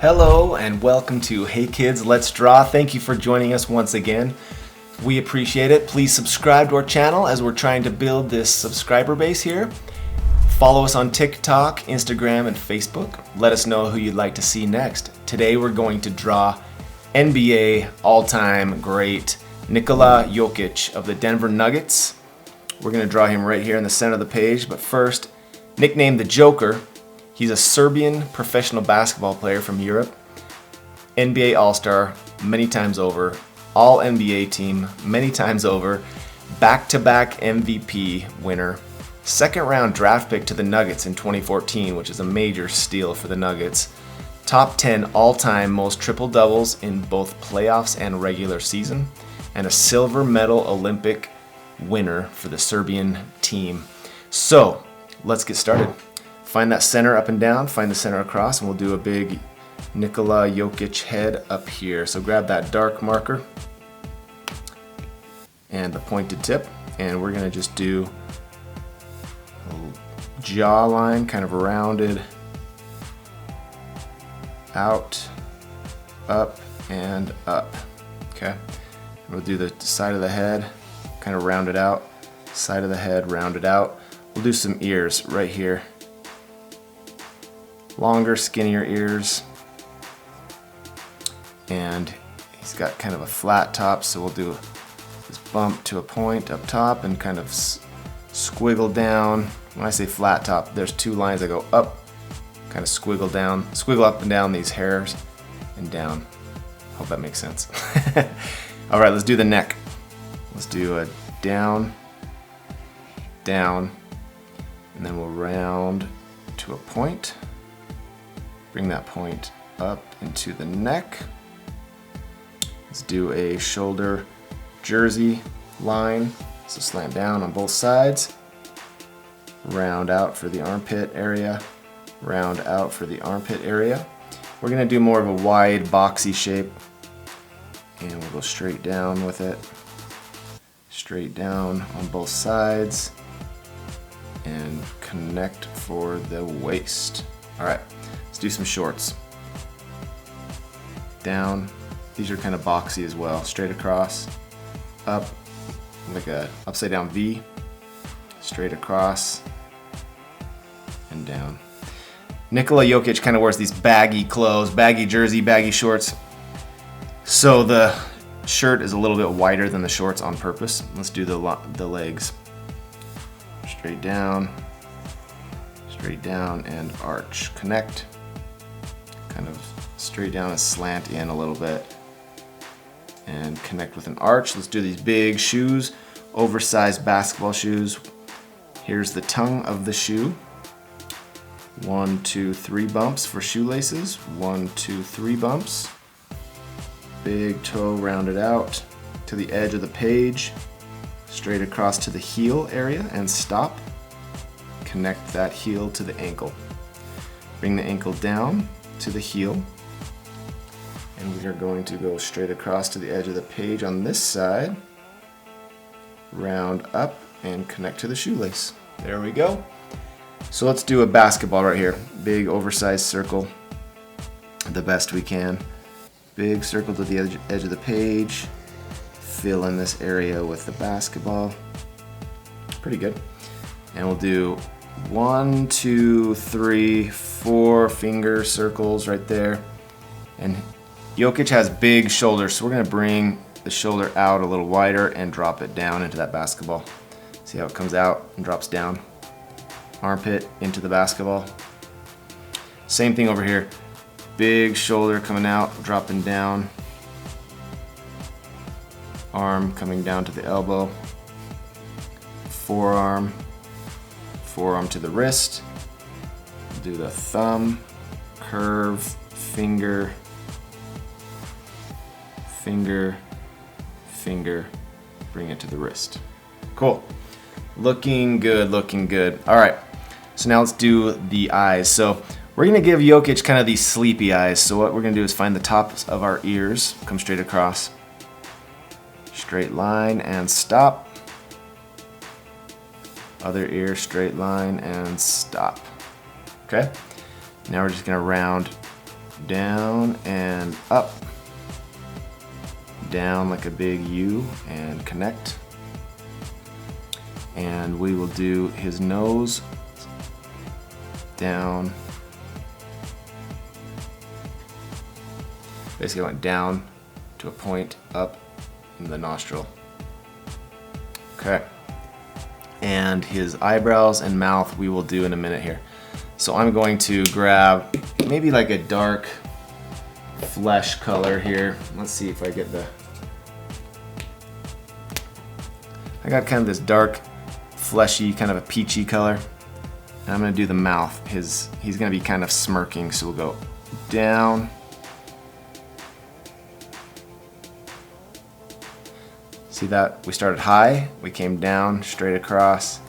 Hello and welcome to Hey Kids, Let's Draw. Thank you for joining us once again. We appreciate it. Please subscribe to our channel as we're trying to build this subscriber base here. Follow us on TikTok, Instagram, and Facebook. Let us know who you'd like to see next. Today we're going to draw NBA all-time great Nikola Jokic of the Denver Nuggets. We're going to draw him right here in the center of the page, but first, nicknamed the Joker, he's a Serbian professional basketball player from Europe, NBA All-Star many times over, All-NBA team many times over, back-to-back MVP winner, second round draft pick to the Nuggets in 2014, which is a major steal for the Nuggets, top 10 all-time most triple-doubles in both playoffs and regular season, and a silver medal Olympic winner for the Serbian team. So, let's get started. Find that center up and down, find the center across, and we'll do a big Nikola Jokic head up here. So grab that dark marker and the pointed tip, and we're gonna just do a jawline, kind of rounded out, up, and up, okay? We'll do the side of the head, kind of rounded out, side of the head, rounded out. We'll do some ears right here. Longer, skinnier ears, and he's got kind of a flat top, so we'll do this bump to a point up top and kind of squiggle down. When I say flat top, there's two lines that go up, kind of squiggle down, squiggle up and down these hairs and down. Hope that makes sense. All right, let's do the neck. Let's do a down, down, and then we'll round to a point. Bring that point up into the neck. Let's do a shoulder jersey line. So slant down on both sides. Round out for the armpit area. Round out for the armpit area. We're gonna do more of a wide, boxy shape. And we'll go straight down with it. Straight down on both sides. And connect for the waist. All right. Let's do some shorts. Down. These are kind of boxy as well. Straight across, up, like a upside down V. Straight across, and down. Nikola Jokic kind of wears these baggy clothes, baggy jersey, baggy shorts. So the shirt is a little bit wider than the shorts on purpose. Let's do the legs. Straight down, and arch. Connect. Kind of straight down and slant in a little bit and connect with an arch. Let's do these big shoes, oversized basketball shoes. Here's the tongue of the shoe. 1, 2, 3 bumps for shoelaces. 1, 2, 3 bumps. Big toe rounded out to the edge of the page, straight across to the heel area and stop. Connect that heel to the ankle. Bring the ankle down to the heel, and we are going to go straight across to the edge of the page on this side, round up and connect to the shoelace. There we go. So let's do a basketball right here. Big oversized circle, the best we can. Big circle to the edge of the page. Fill in this area with the basketball. Pretty good. And we'll do 1, 2, 3, 4 finger circles right there. And Jokic has big shoulders, so we're gonna bring the shoulder out a little wider and drop it down into that basketball. See how it comes out and drops down? Armpit into the basketball. Same thing over here. Big shoulder coming out, dropping down. Arm coming down to the elbow. Forearm. Forearm to the wrist. Do the thumb, curve, finger, finger, finger, bring it to the wrist. Cool. Looking good, looking good. All right, so now let's do the eyes. So we're gonna give Jokic kind of these sleepy eyes. So what we're gonna do is find the tops of our ears, come straight across, straight line and stop. Other ear, straight line and stop. Okay, now we're just gonna round down and up. Down like a big U and connect. And we will do his nose down. Basically went down to a point up in the nostril. Okay. And his eyebrows and mouth we will do in a minute here. So I'm going to grab maybe like a dark flesh color here. Let's see if I get I got kind of this dark, fleshy, kind of a peachy color. And I'm gonna do the mouth. He's gonna be kind of smirking, so we'll go down. See that? We started high, we came down, straight across,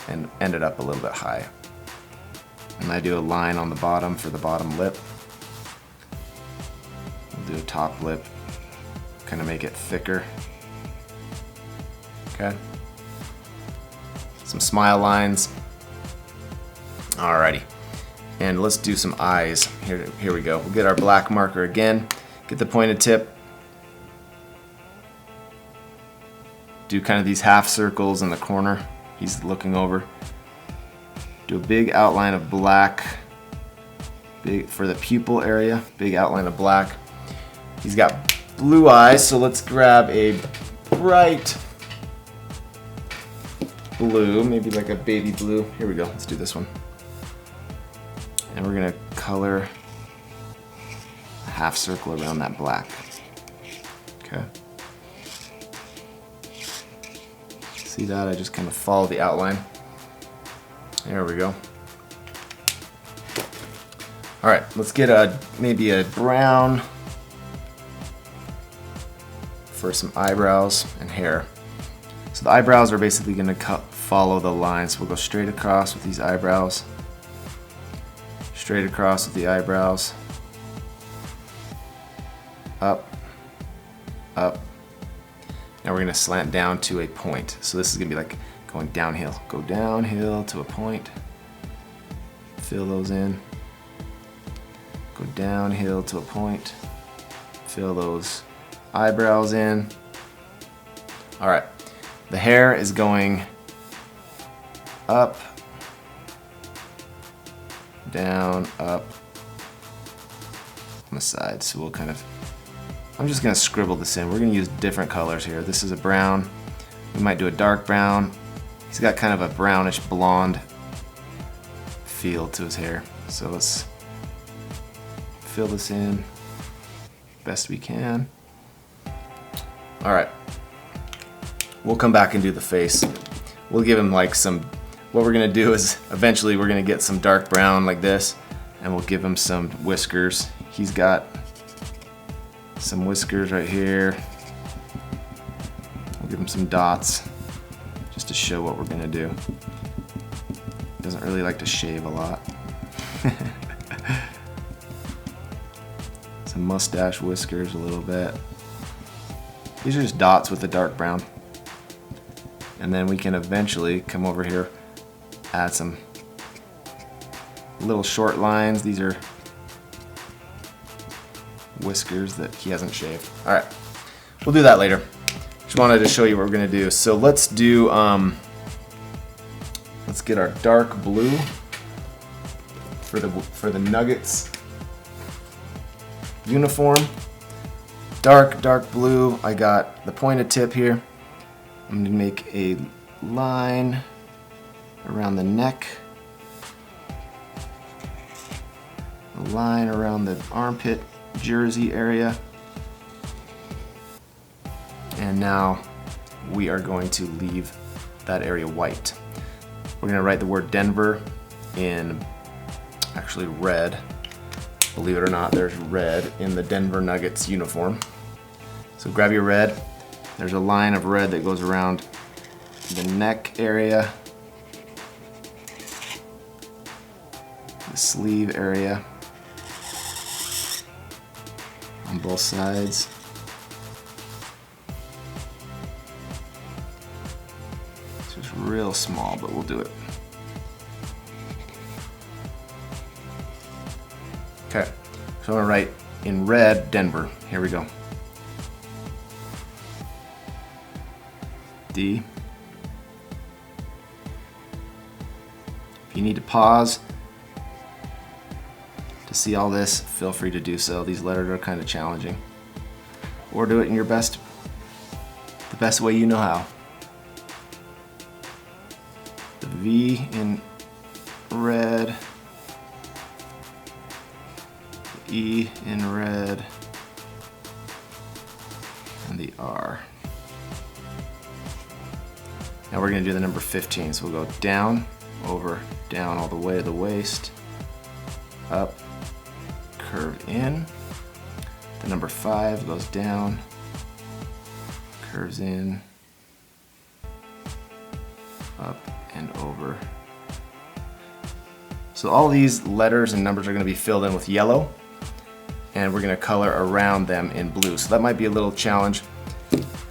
and ended up a little bit high. And I do a line on the bottom for the bottom lip. We'll do a top lip, kind of make it thicker. Okay. Some smile lines. Alrighty. And let's do some eyes. Here we go. We'll get our black marker again. Get the pointed tip. Do kind of these half circles in the corner. He's looking over. Do a big outline of black. Big for the pupil area. Big outline of black. He's got blue eyes, so let's grab a bright blue, maybe like a baby blue. Here we go, let's do this one. And we're gonna color a half circle around that black. Okay. See that? I just kind of follow the outline. There we go. All right, let's get maybe a brown for some eyebrows and hair. So the eyebrows are basically going to follow the line. So we'll go straight across with these eyebrows. Straight across with the eyebrows. Up. Up. Now we're going to slant down to a point. So this is going to be like going downhill. Go downhill to a point. Fill those in. Go downhill to a point. Fill those eyebrows in. All right. The hair is going up, down, up on the side. So we'll kind of, I'm just gonna scribble this in. We're gonna use different colors here. This is a brown. We might do a dark brown. He's got kind of a brownish blonde feel to his hair. So let's fill this in best we can. All right. We'll come back and do the face. We'll give him like some, what we're gonna do is eventually we're gonna get some dark brown like this, and we'll give him some whiskers. He's got some whiskers right here. We'll give him some dots just to show what we're gonna do. Doesn't really like to shave a lot. Some mustache whiskers a little bit. These are just dots with the dark brown. And then we can eventually come over here, add some little short lines. These are whiskers that he hasn't shaved. All right, we'll do that later. Just wanted to show you what we're gonna do. So let's do, let's get our dark blue for the Nuggets uniform. Dark blue. I got the pointed tip here. I'm going to make a line around the neck, a line around the armpit jersey area, and now we are going to leave that area white. We're going to write the word Denver in actually red. Believe it or not, there's red in the Denver Nuggets uniform. So grab your red. There's a line of red that goes around the neck area, the sleeve area, on both sides. It's just real small, but we'll do it. Okay, So I'm gonna write in red, Denver. Here we go. D. If you need to pause to see all this, feel free to do so. These letters are kind of challenging. Or do it in the best way you know how. The V in red, the E in red, and the R. Now we're going to do the number 15. So we'll go down, over, down all the way to the waist, up, curve in. The number 5 goes down, curves in, up and over. So all these letters and numbers are going to be filled in with yellow, and we're going to color around them in blue. So that might be a little challenge.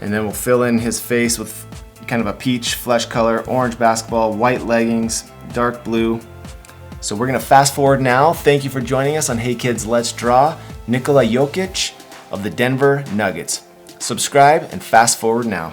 And then we'll fill in his face with kind of a peach flesh color, orange basketball, white leggings, dark blue. So we're going to fast forward now. Thank you for joining us on Hey Kids, Let's Draw. Nikola Jokic of the Denver Nuggets. Subscribe and fast forward now.